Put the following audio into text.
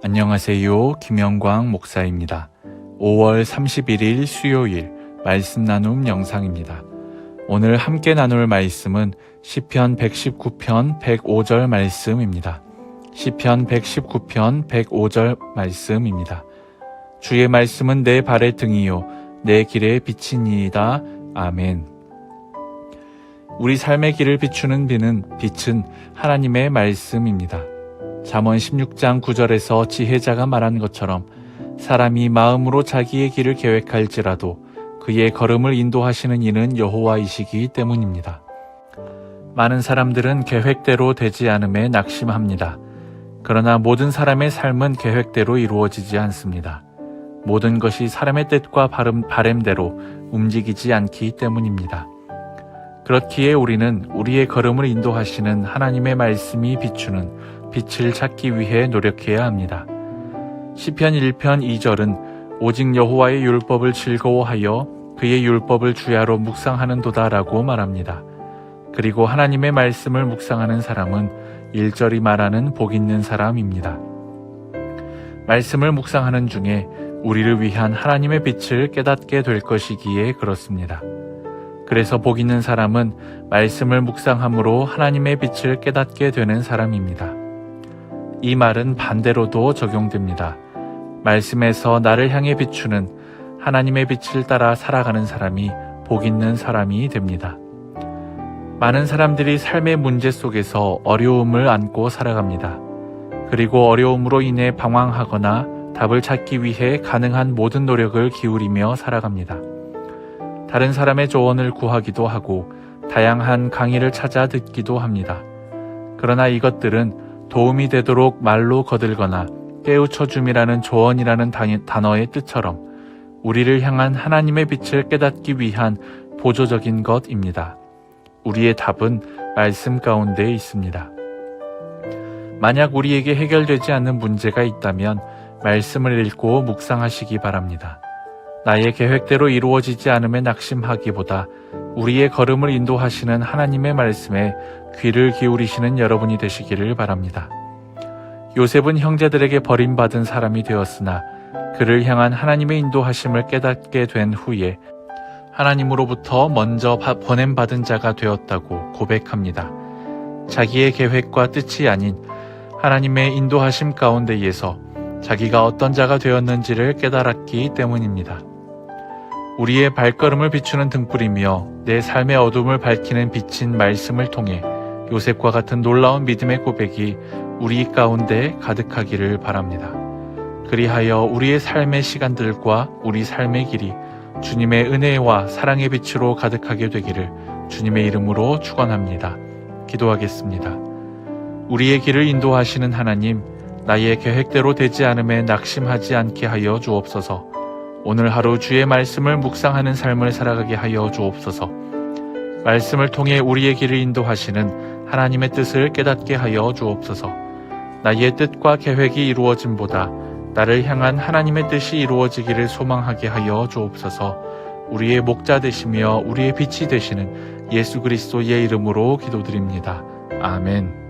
안녕하세요. 김영광 목사입니다. 5월 31일 수요일 말씀 나눔 영상입니다. 오늘 함께 나눌 말씀은 시편 119편 105절 말씀입니다. 시편 119편 105절 말씀입니다. 주의 말씀은 내 발의 등이요 내 길의 빛이니이다. 아멘. 우리 삶의 길을 비추는 빛은 하나님의 말씀입니다. 잠언 16장 9절에서 지혜자가 말한 것처럼 사람이 마음으로 자기의 길을 계획할지라도 그의 걸음을 인도하시는 이는 여호와이시기 때문입니다. 많은 사람들은 계획대로 되지 않음에 낙심합니다. 그러나 모든 사람의 삶은 계획대로 이루어지지 않습니다. 모든 것이 사람의 뜻과 바램대로 움직이지 않기 때문입니다. 그렇기에 우리는 우리의 걸음을 인도하시는 하나님의 말씀이 비추는 빛을 찾기 위해 노력해야 합니다. 시편 1편 2절은 오직 여호와의 율법을 즐거워하여 그의 율법을 주야로 묵상하는도다 라고 말합니다. 그리고 하나님의 말씀을 묵상하는 사람은 1절이 말하는 복 있는 사람입니다. 말씀을 묵상하는 중에 우리를 위한 하나님의 빛을 깨닫게 될 것이기에 그렇습니다. 그래서 복 있는 사람은 말씀을 묵상함으로 하나님의 빛을 깨닫게 되는 사람입니다. 이 말은 반대로도 적용됩니다. 말씀에서 나를 향해 비추는 하나님의 빛을 따라 살아가는 사람이 복 있는 사람이 됩니다. 많은 사람들이 삶의 문제 속에서 어려움을 안고 살아갑니다. 그리고 어려움으로 인해 방황하거나 답을 찾기 위해 가능한 모든 노력을 기울이며 살아갑니다. 다른 사람의 조언을 구하기도 하고 다양한 강의를 찾아 듣기도 합니다. 그러나 이것들은 도움이 되도록 말로 거들거나 깨우쳐줌이라는 조언이라는 단어의 뜻처럼 우리를 향한 하나님의 빛을 깨닫기 위한 보조적인 것입니다. 우리의 답은 말씀 가운데 있습니다. 만약 우리에게 해결되지 않는 문제가 있다면 말씀을 읽고 묵상하시기 바랍니다. 나의 계획대로 이루어지지 않음에 낙심하기보다 우리의 걸음을 인도하시는 하나님의 말씀에 귀를 기울이시는 여러분이 되시기를 바랍니다. 요셉은 형제들에게 버림받은 사람이 되었으나 그를 향한 하나님의 인도하심을 깨닫게 된 후에 하나님으로부터 먼저 보냄받은 자가 되었다고 고백합니다. 자기의 계획과 뜻이 아닌 하나님의 인도하심 가운데에서 자기가 어떤 자가 되었는지를 깨달았기 때문입니다. 우리의 발걸음을 비추는 등불이며 내 삶의 어둠을 밝히는 빛인 말씀을 통해 요셉과 같은 놀라운 믿음의 고백이 우리 가운데 가득하기를 바랍니다. 그리하여 우리의 삶의 시간들과 우리 삶의 길이 주님의 은혜와 사랑의 빛으로 가득하게 되기를 주님의 이름으로 축원합니다. 기도하겠습니다. 우리의 길을 인도하시는 하나님, 나의 계획대로 되지 않음에 낙심하지 않게 하여 주옵소서. 오늘 하루 주의 말씀을 묵상하는 삶을 살아가게 하여 주옵소서. 말씀을 통해 우리의 길을 인도하시는 하나님의 뜻을 깨닫게 하여 주옵소서. 나의 뜻과 계획이 이루어짐보다 나를 향한 하나님의 뜻이 이루어지기를 소망하게 하여 주옵소서. 우리의 목자 되시며 우리의 빛이 되시는 예수 그리스도의 이름으로 기도드립니다. 아멘.